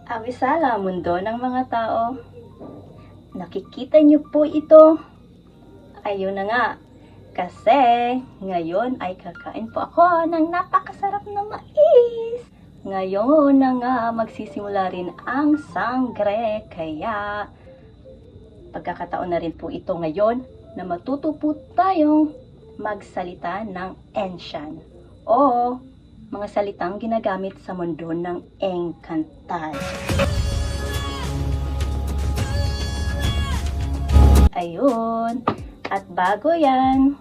Awisala, mundo ng mga tao. Nakikita niyo po ito? Ayun na nga. Kasi ngayon ay kakain po ako ng napakasarap na mais. Ngayon na nga magsisimula rin ang sangre. Kaya pagkakataon na rin po ito ngayon na matuto po tayong magsalita ng Enshan o mga salitang ginagamit sa mundo ng Encantada. Ayun. At bago yan,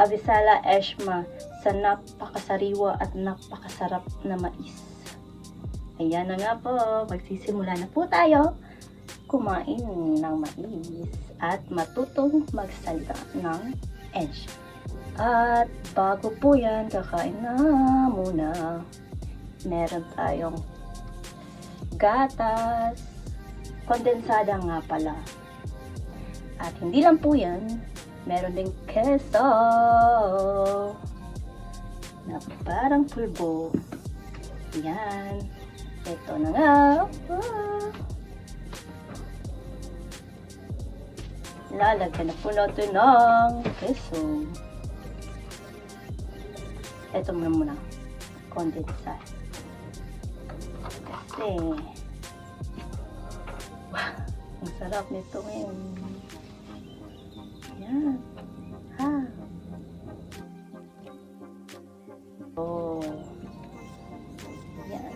Avisala Eshma sa napakasariwa at napakasarap na mais. Ayan na nga po, magsisimula na po tayo kumain ng mais at matutong magsalita ng Enshan. At bago po yan, kakain na muna. Meron tayong gatas, kondensada nga pala. At hindi lang po yan, meron ding keso na parang pulbo. Yan. Ito na nga. Lalagyan na po natin ng keso. Ito muna. Kondensada. Kasi ang sarap nito ngayon. Yan. Ha. Oh. Yan.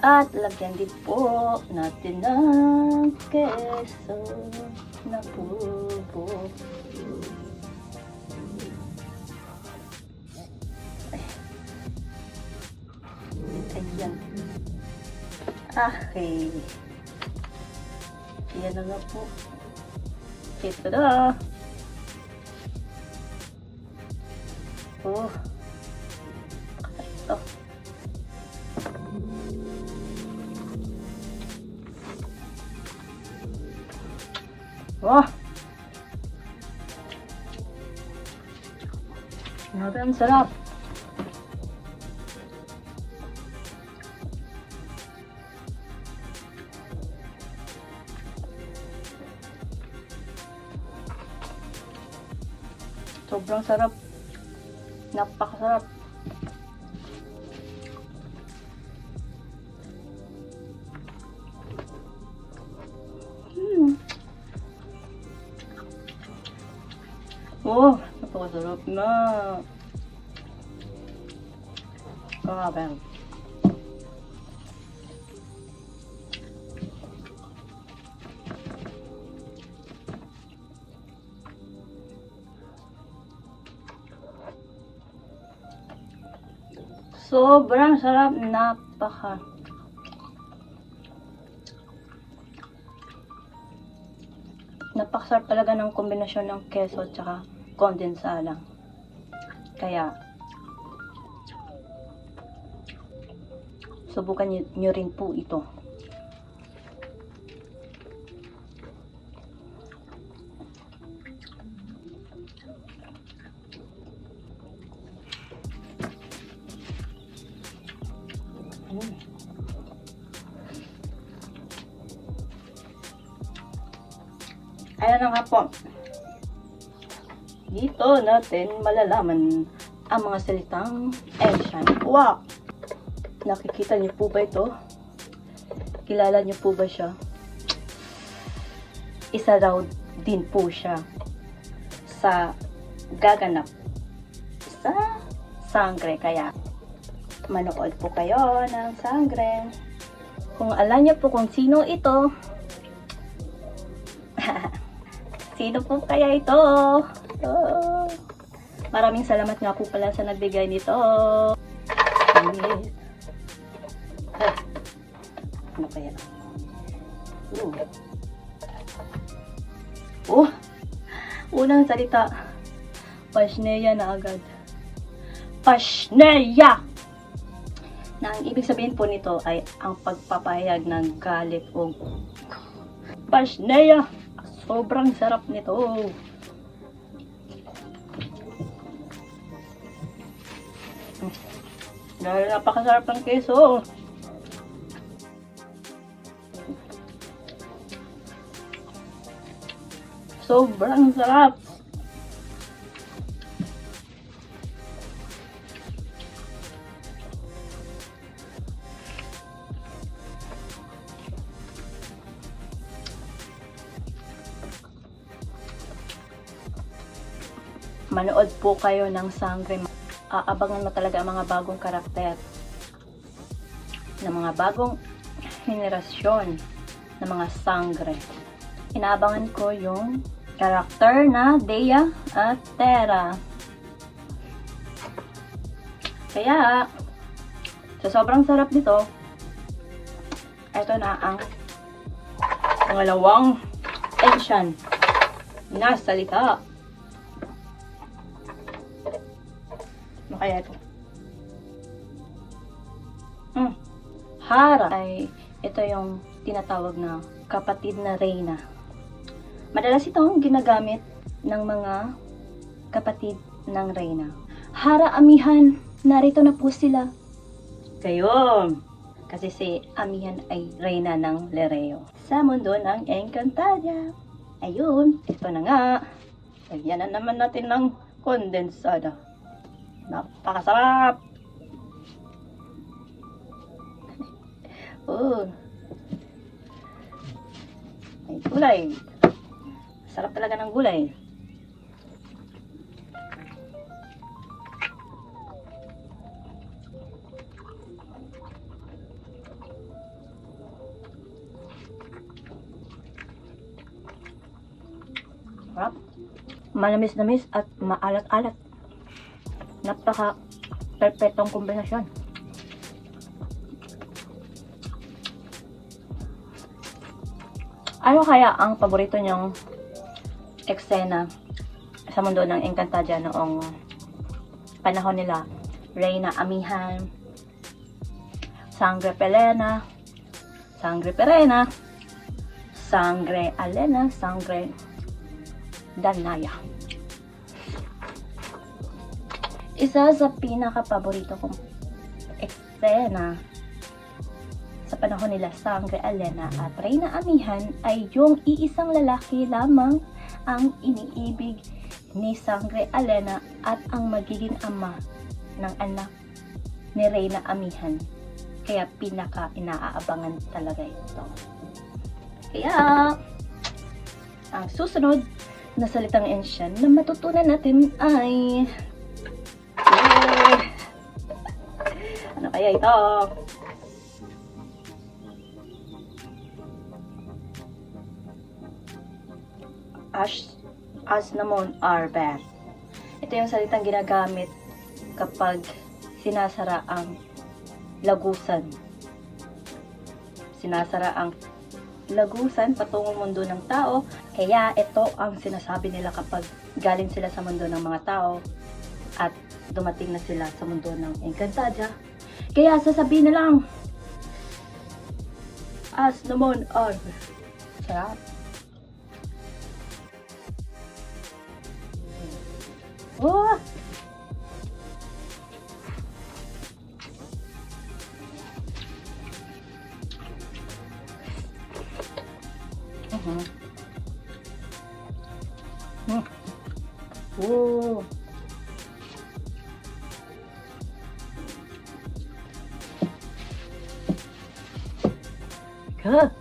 At lagyan din po natin ng keso na pulbo. Ayan. Okay. Yan na nga po. Ito na. Oh. Ito. Oh. Grabe, ang sarap. Sobrang sarap. Napakasarap. Oh, napakasarap na. Grabe. Sobrang sarap, napakasarap talaga ng kombinasyon ng keso at saka kondensada. Kaya subukan nyo rin po ito. Ayan na nga po. Dito natin malalaman ang mga salitang Enshan. Wow! Nakikita niyo po ba ito? Kilala niyo po ba siya? Isa raw din po siya sa gaganap sa sangre. Kaya manood po kayo ng sangre. Kung alam niyo po kung sino ito, sino po kaya ito? Oh. Maraming salamat nga po pala sa nagbigay nito. Yes. Ano kaya? Unang salita. Pashneya na agad. Pashneya! Na ang ibig sabihin po nito ay ang pagpapahayag ng galit o Pashneya! Sobrang sarap nito. Dahil napakasarap ng keso. Sobrang sarap. Manood po kayo ng Sangre. Aabangan mo talaga ang mga bagong karakter, ng mga bagong henerasyon ng mga Sangre. Inaabangan ko yung karakter na Dea at Terra. Kaya, sa sobrang sarap nito, ito na ang pangalawang tension na salita. Ano kaya ito? Hara ay ito yung tinatawag na kapatid na Reyna. Madalas itong ginagamit ng mga kapatid ng Reyna. Hara, Amihan, narito na po sila. Gayon. Kasi si Amihan ay Reyna ng Lereo. Sa mundo ng Encantadia. Ayun, ito na nga. Lagyan na naman natin ng kondensada. Napakasarap! May gulay. Sarap talaga ng gulay. Sarap. Manamis-namis at maalat-alat. Napaka-perfectong kombinasyon. Ano kaya ang paborito niyong eksena sa mundo ng Encantadia noong panahon nila? Reyna, Amihan, Sangre Pelena, Sangre Perena, Sangre Alena, Sangre Danaya. Isa sa pinaka-paborito kong eksena sa panahon nila Sangre Alena at Reyna Amihan ay yung iisang lalaki lamang ang iniibig ni Sangre Alena at ang magiging ama ng anak ni Reyna Amihan. Kaya pinaka-inaabangan talaga ito. Kaya, ang susunod na salitang ensyan na matutunan natin ay ano kaya ito? As namon arbeth. Ito yung salitang ginagamit kapag sinasara ang lagusan. Sinasara ang lagusan patungong mundo ng tao. Kaya ito ang sinasabi nila kapag galing sila sa mundo ng mga tao at dumating na sila sa mundo ng Encantadia. Kaya sasabihin na lang, as namon arbeth. Sarap. Oh! Oh! Good.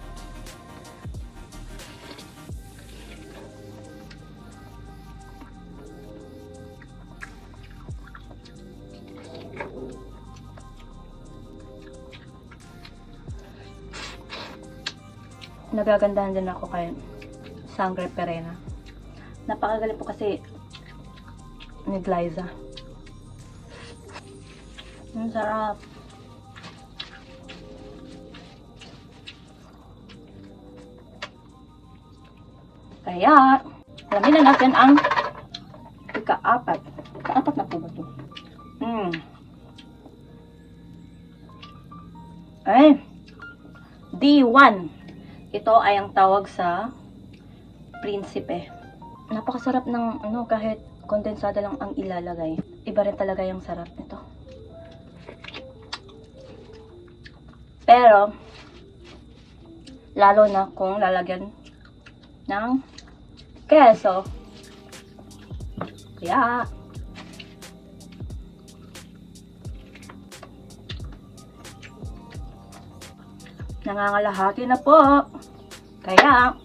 Nagagandahan din ako kay Sangre Perena. Napakagaling po kasi ni Glyza. Ang sarap. Kaya, alamin na natin ang ika-apat. Ika-apat na po ba ito? Ay, D1. Ito ay ang tawag sa prinsipe. Napakasarap ng kahit kondensada lang ang ilalagay. Iba rin talaga yung sarap nito. Pero, lalo na kung lalagyan ng keso. Kaya, nangangalahati na po. Kaya,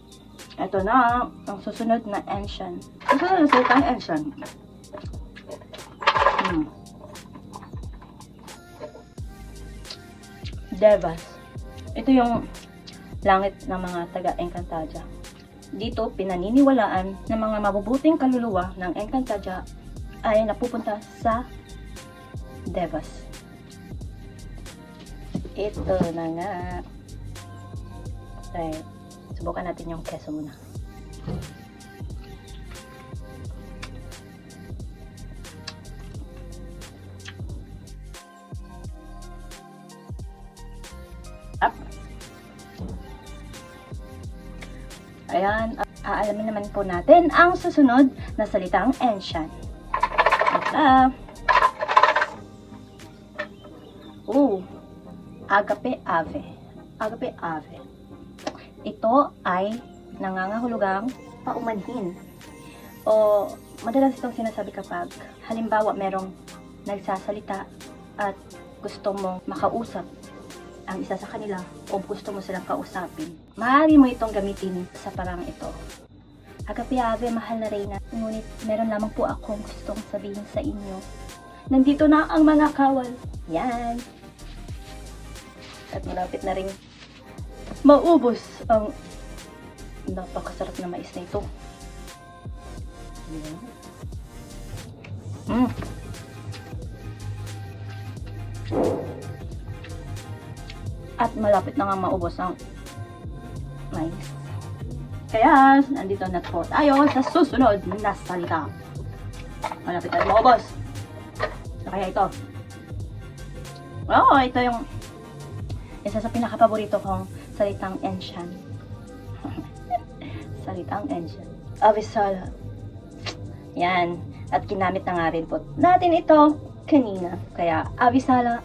ito na ang susunod na ensyan. Susunod na salitang ensyan. Devas. Ito yung langit ng mga taga-Encantadia. Dito, pinaniniwalaan ng mga mabubuting kaluluwa ng Encantadia ay napupunta sa Devas. Ito na nga. Okay, subukan natin yung keso muna. Up. Ayan, aalamin naman po natin ang susunod na salitang ensyan. Agape ave. Agape ave. Ito ay nangangahulugang paumanhin. O madalas itong sinasabi kapag halimbawa merong nagsasalita at gusto mong makausap ang isa sa kanila o gusto mo silang kausapin. Maaari mo itong gamitin sa parang ito. Agape ave, mahal na Reyna, ngunit meron lamang po akong gustong sabihin sa inyo. Nandito na ang mga kawal. Yan. At malapit na rin maubos ang napakasarap na mais na ito. At malapit na nga maubos ang mais. Kaya, nandito na po tayo sa susunod na salita. Malapit na maubos. Kaya ito. Ito yung isa sa pinaka-paborito kong salitang ensyan. Salitang ensyan. Avisala. Yan. At ginamit na nga rin po natin ito kanina. Kaya, avisala,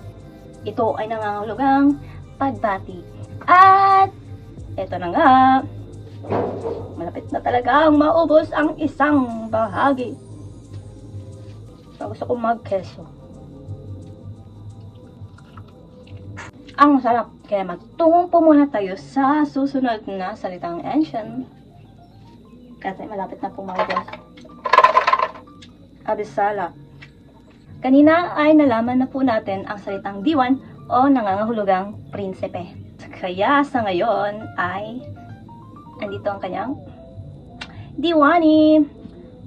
ito ay nangangahulugang pagbati. At, ito na nga. Malapit na talaga ang maubos ang isang bahagi. Gusto kong mag-keso. Ang masarap. Kaya magtungo po muna tayo sa susunod na salitang ensyan. Kasi malapit na po maubos. Avisala. Kanina ay nalaman na po natin ang salitang diwan o nangangahulugang prinsipe. Kaya sa ngayon ay andito ang kanyang diwani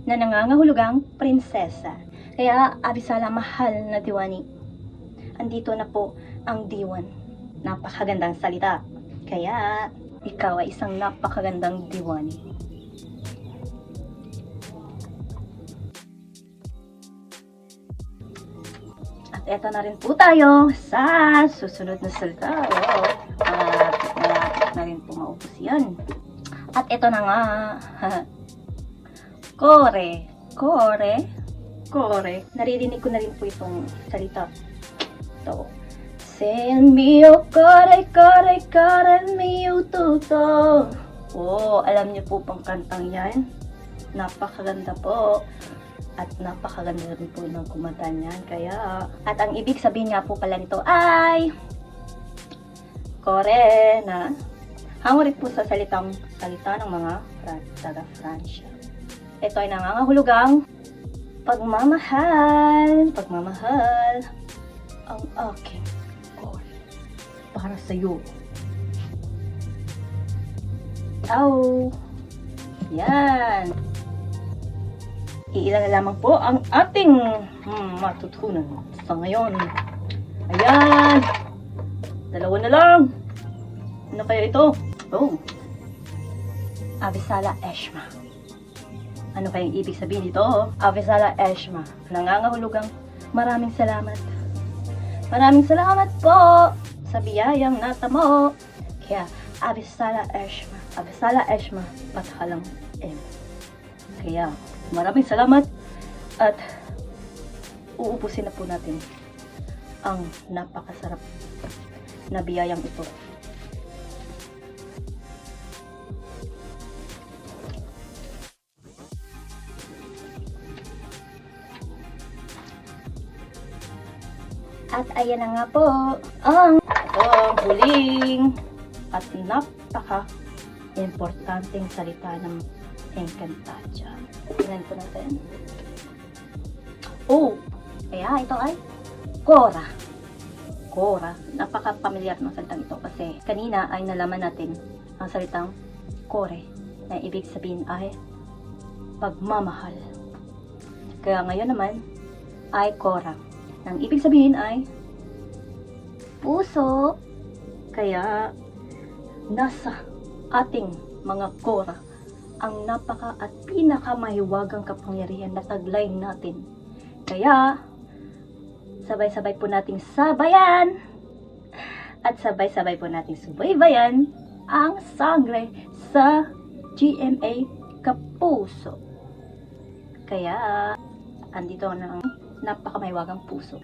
na nangangahulugang prinsesa. Kaya avisala, mahal na diwani. Andito na po ang diwan. Napakagandang salita. Kaya, ikaw ay isang napakagandang diwani. At eto na rin po tayo sa susunod na salita. Malapit na rin po maubos yan. At eto na nga. Kore. Kore. Kore. Naririnig ko na rin po itong salita. Ito. Sen mio kare kare kare mio tuto. Alam niyo po pang kantang yan. Napakaganda po. At napakaganda rin po ng kumanta niyan. Kaya, at ang ibig sabihin nga po pala nito ay kore na hango rin po sa salita ng mga taga-Fransya. Ito ay nangangahulugang pagmamahal. Pagmamahal ang aking kore para sa iyo. Yan. Iilan na lamang po ang ating matutunan sa ngayon. Ayan. Dalawa na lang. Ano kaya ito? Avisala Eshma. Ano kayang ibig sabihin nito? Avisala Eshma. Nangangahulugang maraming salamat. Maraming salamat po sa biyayang natamo. Kaya Avisala Eshma. Avisala Eshma. Pathalang M. Kaya maraming salamat at uubusin na po natin ang napakasarap na biyayang ito. ayan na nga po ang huling at napaka-importanteng salita ng Encantadia. Tingnan po natin. Oh, kaya ito ay Cora. Cora. Napaka-familiar ng salitang ito kasi kanina ay nalaman natin ang salitang Core na ibig sabihin ay pagmamahal. Kaya ngayon naman ay Cora. Nang ibig sabihin ay puso. Kaya nasa ating mga Cora ang napaka at pinakamahiwagang kapangyarihan na taglay natin. Kaya sabay-sabay po nating sabayan at sabay-sabay po nating subaybayan ang sangre sa GMA Kapuso. Kaya andito na ang napakamahiwagang puso.